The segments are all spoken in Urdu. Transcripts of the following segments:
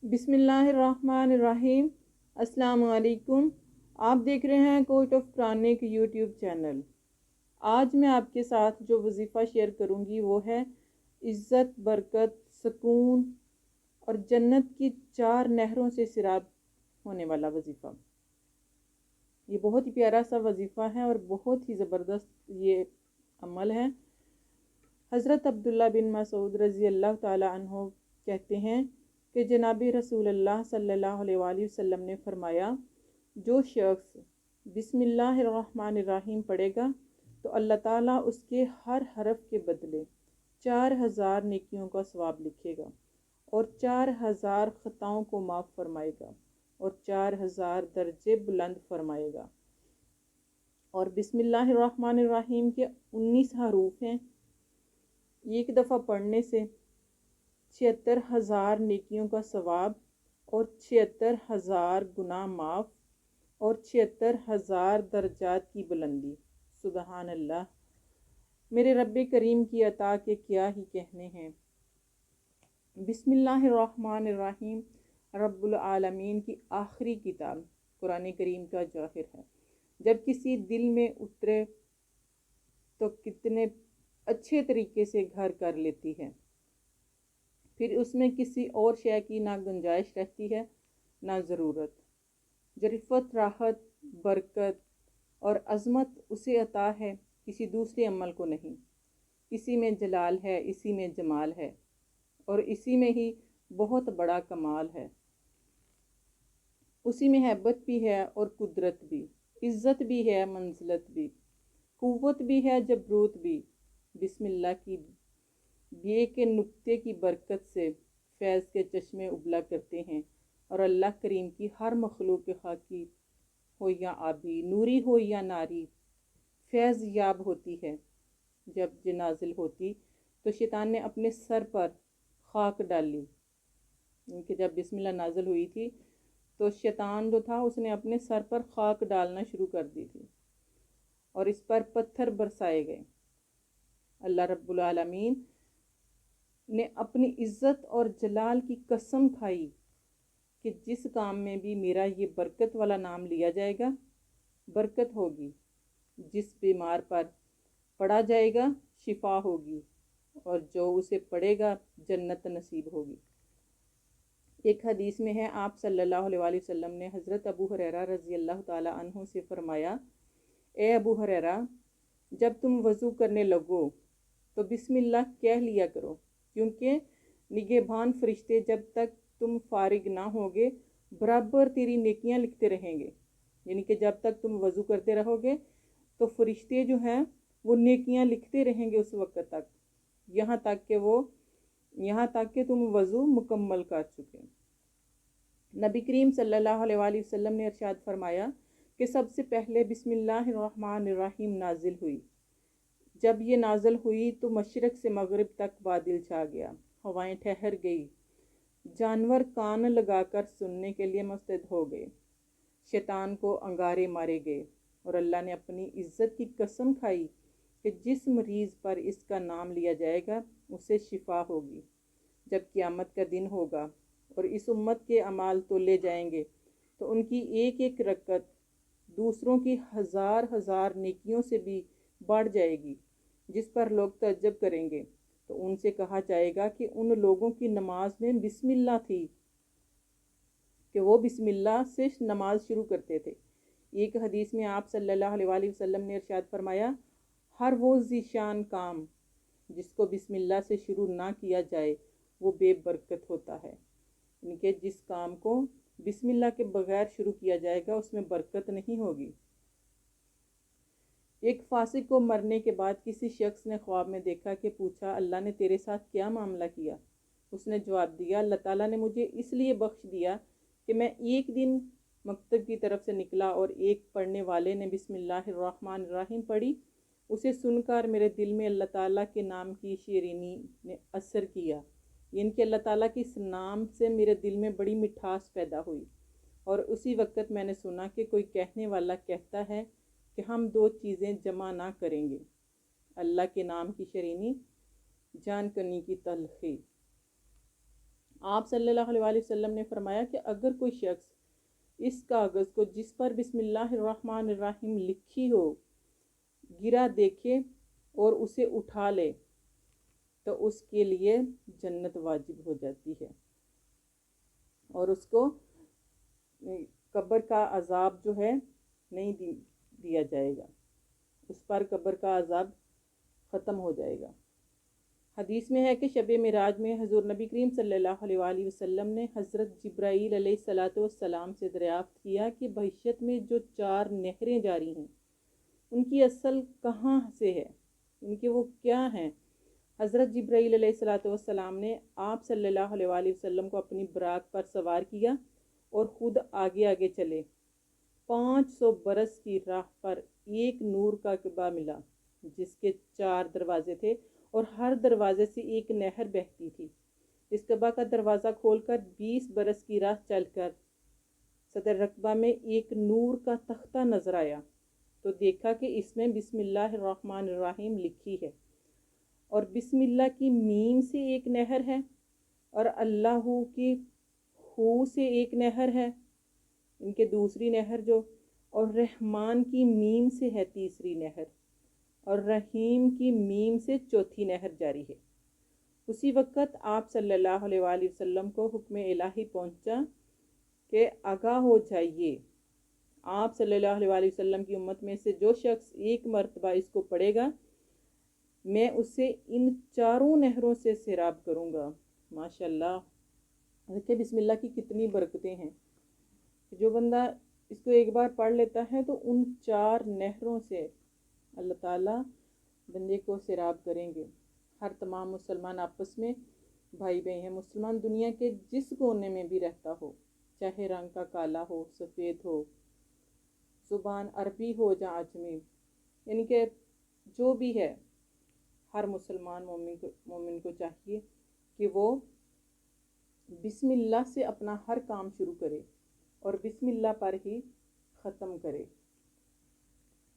بسم اللہ الرحمن الرحیم۔ السلام علیکم۔ آپ دیکھ رہے ہیں کوٹ آف قرآنک یوٹیوب چینل۔ آج میں آپ کے ساتھ جو وظیفہ شیئر کروں گی وہ ہے عزت، برکت، سکون اور جنت کی 4 نہروں سے سیراب ہونے والا وظیفہ۔ یہ بہت ہی پیارا سا وظیفہ ہے اور بہت ہی زبردست یہ عمل ہے۔ حضرت عبداللہ بن مسعود رضی اللہ تعالی عنہ کہتے ہیں کہ جناب رسول اللہ صلی اللہ علیہ وآلہ وسلم نے فرمایا، جو شخص بسم اللہ الرحمن الرحیم پڑھے گا تو اللہ تعالیٰ اس کے ہر حرف کے بدلے 4000 نیکیوں کا ثواب لکھے گا اور 4000 خطاؤں کو معاف فرمائے گا اور 4000 درجے بلند فرمائے گا۔ اور بسم اللہ الرحمن الرحیم کے 19 حروف ہیں۔ ایک دفعہ پڑھنے سے 76000 نیکیوں کا ثواب اور 76000 گناہ معاف اور 76000 درجات کی بلندی۔ سبحان اللہ، میرے رب کریم کی عطا کے کیا ہی کہنے ہیں۔ بسم اللہ الرحمن الرحیم رب العالمین کی آخری کتاب قرآن کریم کا جوہر ہے۔ جب کسی دل میں اترے تو کتنے اچھے طریقے سے گھر کر لیتی ہے، پھر اس میں کسی اور شے کی نہ گنجائش رہتی ہے نہ ضرورت۔ جرفت، راحت، برکت اور عظمت اسے عطا ہے، کسی دوسرے عمل کو نہیں۔ اسی میں جلال ہے، اسی میں جمال ہے اور اسی میں ہی بہت بڑا کمال ہے۔ اسی میں ہیبت بھی ہے اور قدرت بھی، عزت بھی ہے، منزلت بھی، قوت بھی ہے، جبروت بھی۔ بسم اللہ کی یہ کے نقطے کی برکت سے فیض کے چشمے ابلا کرتے ہیں اور اللہ کریم کی ہر مخلوق خاکی ہو یا آبی، نوری ہو یا ناری، فیض یاب ہوتی ہے۔ جب یہ نازل ہوتی تو شیطان نے اپنے سر پر خاک ڈالی، کہ جب بسم اللہ نازل ہوئی تھی تو شیطان جو تھا اس نے اپنے سر پر خاک ڈالنا شروع کر دی تھی اور اس پر پتھر برسائے گئے۔ اللہ رب العالمین نے اپنی عزت اور جلال کی قسم کھائی کہ جس کام میں بھی میرا یہ برکت والا نام لیا جائے گا برکت ہوگی، جس بیمار پر پڑھا جائے گا شفا ہوگی اور جو اسے پڑھے گا جنت نصیب ہوگی۔ ایک حدیث میں ہے، آپ صلی اللہ علیہ وآلہ وسلم نے حضرت ابو ہریرہ رضی اللہ تعالی عنہ سے فرمایا، اے ابو ہریرہ، جب تم وضو کرنے لگو تو بسم اللہ کہہ لیا کرو، کیونکہ نگہبان فرشتے جب تک تم فارغ نہ ہوگے برابر تیری نیکیاں لکھتے رہیں گے۔ یعنی کہ جب تک تم وضو کرتے رہو گے تو فرشتے جو ہیں وہ نیکیاں لکھتے رہیں گے اس وقت تک، یہاں تک کہ تم وضو مکمل کر چکے۔ نبی کریم صلی اللہ علیہ وآلہ وسلم نے ارشاد فرمایا کہ سب سے پہلے بسم اللہ الرحمن الرحیم نازل ہوئی۔ جب یہ نازل ہوئی تو مشرق سے مغرب تک بادل چھا گیا، ہوائیں ٹھہر گئی، جانور کان لگا کر سننے کے لیے مستعد ہو گئے، شیطان کو انگارے مارے گئے اور اللہ نے اپنی عزت کی قسم کھائی کہ جس مریض پر اس کا نام لیا جائے گا اسے شفا ہوگی۔ جب قیامت کا دن ہوگا اور اس امت کے اعمال تولے جائیں گے تو ان کی ایک ایک رکعت دوسروں کی 1000 نیکیوں سے بھی بڑھ جائے گی، جس پر لوگ تعجب کریں گے تو ان سے کہا جائے گا کہ ان لوگوں کی نماز میں بسم اللہ تھی، کہ وہ بسم اللہ سے نماز شروع کرتے تھے۔ ایک حدیث میں آپ صلی اللہ علیہ وآلہ وسلم نے ارشاد فرمایا، ہر وہ ذیشان کام جس کو بسم اللہ سے شروع نہ کیا جائے وہ بے برکت ہوتا ہے، یعنی کہ جس کام کو بسم اللہ کے بغیر شروع کیا جائے گا اس میں برکت نہیں ہوگی۔ ایک فاسق کو مرنے کے بعد کسی شخص نے خواب میں دیکھا کہ پوچھا، اللہ نے تیرے ساتھ کیا معاملہ کیا؟ اس نے جواب دیا، اللہ تعالیٰ نے مجھے اس لیے بخش دیا کہ میں ایک دن مکتب کی طرف سے نکلا اور ایک پڑھنے والے نے بسم اللہ الرحمن الرحیم پڑھی، اسے سن کر میرے دل میں اللہ تعالیٰ کے نام کی شیرینی نے اثر کیا، یعنی کہ اللہ تعالیٰ کے اس نام سے میرے دل میں بڑی مٹھاس پیدا ہوئی، اور اسی وقت میں نے سنا کہ کوئی کہنے والا کہتا ہے کہ ہم 2 چیزیں جمع نہ کریں گے، اللہ کے نام کی شیرینی، جان کنی کی تلخی۔ آپ صلی اللہ علیہ وسلم نے فرمایا کہ اگر کوئی شخص اس کاغذ کو جس پر بسم اللہ الرحمن الرحیم لکھی ہو گرا دیکھے اور اسے اٹھا لے تو اس کے لیے جنت واجب ہو جاتی ہے، اور اس کو قبر کا عذاب جو ہے نہیں دیا جائے گا، اس پر قبر کا عذاب ختم ہو جائے گا۔ حدیث میں ہے کہ شب معراج میں حضور نبی کریم صلی اللہ علیہ وآلہ وسلم نے حضرت جبرائیل علیہ السلام سے دریافت کیا کہ بہشت میں جو 4 نہریں جاری ہیں ان کی اصل کہاں سے ہے، ان کے وہ کیا ہیں؟ حضرت جبرائیل علیہ السلام نے آپ صلی اللہ علیہ وآلہ وسلم کو اپنی براق پر سوار کیا اور خود آگے آگے چلے۔ 500 برس کی راہ پر ایک نور کا کعبہ ملا جس کے 4 دروازے تھے اور ہر دروازے سے ایک نہر بہتی تھی۔ اس کعبہ کا دروازہ کھول کر 20 برس کی راہ چل کر صدر رقبہ میں ایک نور کا تختہ نظر آیا تو دیکھا کہ اس میں بسم اللہ الرحمن الرحیم لکھی ہے، اور بسم اللہ کی میم سے ایک نہر ہے، اور اللہ کی ہو سے ایک نہر ہے، ان کے دوسری نہر جو، اور رحمان کی میم سے ہے تیسری نہر، اور رحیم کی میم سے چوتھی نہر جاری ہے۔ اسی وقت آپ صلی اللہ علیہ وآلہ وسلم کو حکم الہی پہنچا کہ آگاہ ہو جائیے، آپ صلی اللہ علیہ وآلہ وسلم کی امت میں سے جو شخص ایک مرتبہ اس کو پڑھے گا میں اسے ان 4 نہروں سے سیراب کروں گا۔ ماشاءاللہ، دیکھیں بسم اللہ کی کتنی برکتیں ہیں۔ جو بندہ اس کو ایک بار پڑھ لیتا ہے تو ان 4 نہروں سے اللہ تعالیٰ بندے کو سیراب کریں گے۔ ہر تمام مسلمان آپس میں بھائی بھائی ہیں، مسلمان دنیا کے جس کونے میں بھی رہتا ہو، چاہے رنگ کا کالا ہو، سفید ہو، زبان عربی ہو یا عجمی، یعنی کہ جو بھی ہے، ہر مسلمان مومن کو چاہیے کہ وہ بسم اللہ سے اپنا ہر کام شروع کرے اور بسم اللہ پر ہی ختم کرے۔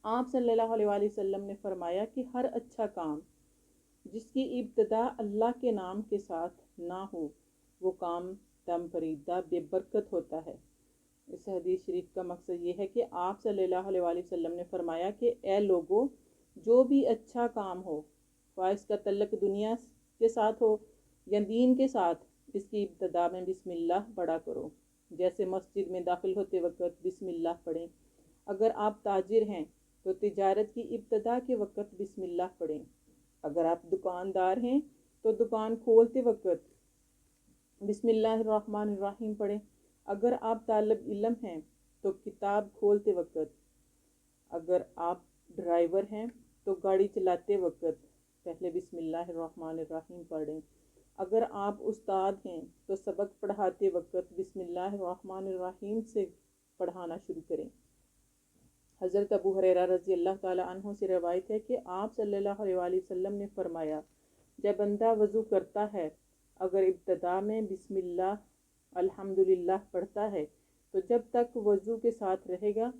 آپ صلی اللہ علیہ وآلہ وسلم نے فرمایا کہ ہر اچھا کام جس کی ابتدا اللہ کے نام کے ساتھ نہ ہو وہ کام دم پریدہ بے برکت ہوتا ہے۔ اس حدیث شریف کا مقصد یہ ہے کہ آپ صلی اللہ علیہ وآلہ وسلم نے فرمایا کہ اے لوگو، جو بھی اچھا کام ہو، خواہ اس کا تعلق دنیا کے ساتھ ہو یا دین کے ساتھ، اس کی ابتدا میں بسم اللہ پڑھا کرو۔ جیسے مسجد میں داخل ہوتے وقت بسم اللہ پڑھیں، اگر آپ تاجر ہیں تو تجارت کی ابتدا کے وقت بسم اللہ پڑھیں، اگر آپ دکاندار ہیں تو دکان کھولتے وقت بسم اللہ الرحمن الرحیم پڑھیں، اگر آپ طالب علم ہیں تو کتاب کھولتے وقت، اگر آپ ڈرائیور ہیں تو گاڑی چلاتے وقت پہلے بسم اللہ الرحمن الرحیم پڑھیں، اگر آپ استاد ہیں تو سبق پڑھاتے وقت بسم اللہ الرحمن الرحیم سے پڑھانا شروع کریں۔ حضرت ابو ہریرہ رضی اللہ تعالی عنہ سے روایت ہے کہ آپ صلی اللہ علیہ وآلہ وسلم نے فرمایا، جب بندہ وضو کرتا ہے اگر ابتدا میں بسم اللہ الحمدللہ پڑھتا ہے تو جب تک وضو کے ساتھ رہے گا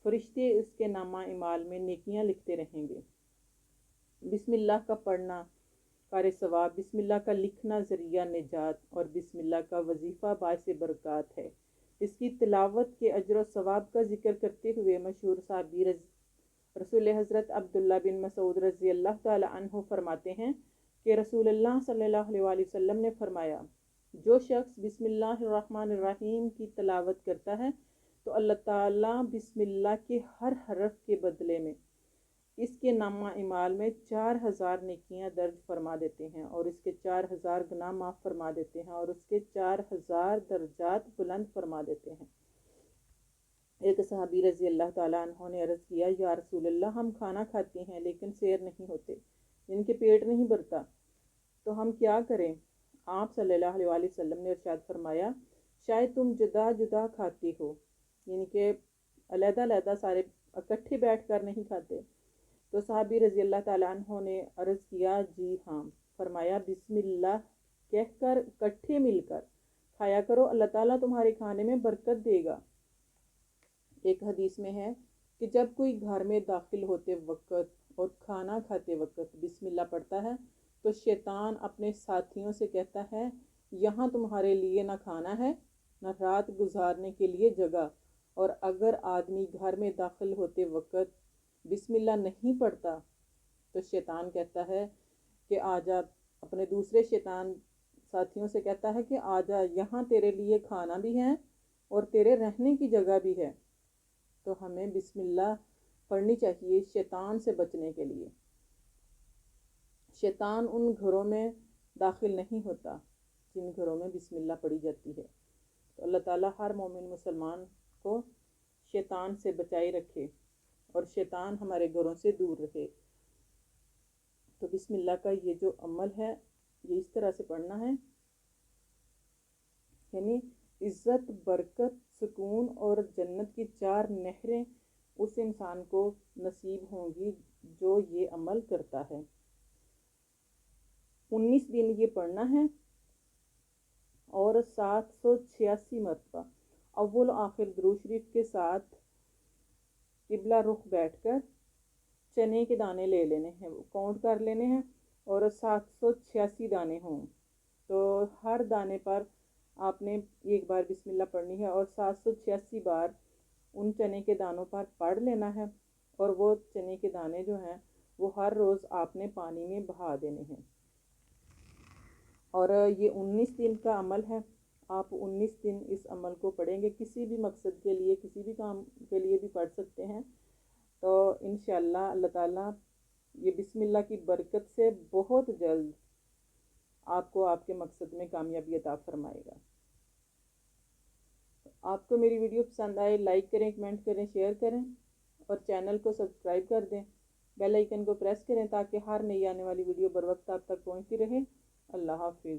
فرشتے اس کے نامہ اعمال میں نیکیاں لکھتے رہیں گے۔ بسم اللہ کا پڑھنا کار ثواب، بسم اللہ کا لکھنا ذریعہ نجات، اور بسم اللہ کا وظیفہ باعث برکات ہے۔ اس کی تلاوت کے اجر و ثواب کا ذکر کرتے ہوئے مشہور صحابی رسول حضرت عبداللہ بن مسعود رضی اللہ تعالی عنہ فرماتے ہیں کہ رسول اللہ صلی اللہ علیہ وآلہ وسلم نے فرمایا، جو شخص بسم اللہ الرحمن الرحیم کی تلاوت کرتا ہے تو اللہ تعالیٰ بسم اللہ کے ہر حرف کے بدلے میں اس کے نامہ اعمال میں 4000 نیکیاں درج فرما دیتے ہیں، اور اس کے 4000 گناہ معاف فرما دیتے ہیں، اور اس کے 4000 درجات بلند فرما دیتے ہیں۔ ایک صحابی رضی اللہ تعالیٰ عنہ نے عرض کیا، یا رسول اللہ، ہم کھانا کھاتے ہیں لیکن سیر نہیں ہوتے، ان کے پیٹ نہیں بھرتا، تو ہم کیا کریں؟ آپ صلی اللہ علیہ وآلہ وسلم نے ارشاد فرمایا، شاید تم جدا جدا کھاتی ہو، یعنی کہ علیحدہ علیحدہ سارے اکٹھے بیٹھ کر نہیں کھاتے۔ تو صحابی رضی اللہ تعالیٰ عنہ نے عرض کیا، جی ہاں۔ فرمایا، بسم اللہ کہہ کر اکٹھے مل کر کھایا کرو، اللہ تعالیٰ تمہارے کھانے میں برکت دے گا۔ ایک حدیث میں ہے کہ جب کوئی گھر میں داخل ہوتے وقت اور کھانا کھاتے وقت بسم اللہ پڑھتا ہے تو شیطان اپنے ساتھیوں سے کہتا ہے، یہاں تمہارے لیے نہ کھانا ہے نہ رات گزارنے کے لیے جگہ، اور اگر آدمی گھر میں داخل ہوتے وقت بسم اللہ نہیں پڑھتا تو شیطان کہتا ہے کہ آ جا، اپنے دوسرے شیطان ساتھیوں سے کہتا ہے کہ آ جا، یہاں تیرے لیے کھانا بھی ہے اور تیرے رہنے کی جگہ بھی ہے۔ تو ہمیں بسم اللہ پڑھنی چاہیے شیطان سے بچنے کے لیے۔ شیطان ان گھروں میں داخل نہیں ہوتا جن گھروں میں بسم اللہ پڑھی جاتی ہے۔ تو اللہ تعالیٰ ہر مومن مسلمان کو شیطان سے بچائی رکھے اور شیطان ہمارے گھروں سے دور رہے۔ تو بسم اللہ کا یہ جو عمل ہے یہ اس طرح سے پڑھنا ہے، یعنی عزت، برکت، سکون اور جنت کی 4 نہریں اس انسان کو نصیب ہوں گی جو یہ عمل کرتا ہے۔ 19 دن یہ پڑھنا ہے اور 786 مرتبہ اول و آخر درود شریف کے ساتھ قبلہ رخ بیٹھ کر چنے کے دانے لے لینے ہیں، کاؤنٹ کر لینے ہیں، اور 786 دانے ہوں تو ہر دانے پر آپ نے ایک بار بسم اللہ پڑھنی ہے اور 786 بار ان چنے کے دانوں پر پڑھ لینا ہے، اور وہ چنے کے دانے جو ہیں وہ ہر روز آپ نے پانی میں بہا دینے ہیں۔ اور یہ 19 دن کا عمل ہے، آپ 19 دن اس عمل کو پڑھیں گے، کسی بھی مقصد کے لیے، کسی بھی کام کے لیے بھی پڑھ سکتے ہیں۔ تو انشاءاللہ اللہ تعالیٰ یہ بسم اللہ کی برکت سے بہت جلد آپ کو آپ کے مقصد میں کامیابی عطا فرمائے گا۔ آپ کو میری ویڈیو پسند آئے لائک کریں، کمنٹ کریں، شیئر کریں اور چینل کو سبسکرائب کر دیں، بیل آئیکن کو پریس کریں تاکہ ہر نئی آنے والی ویڈیو بر وقت آپ تک پہنچتی رہے۔ اللہ حافظ۔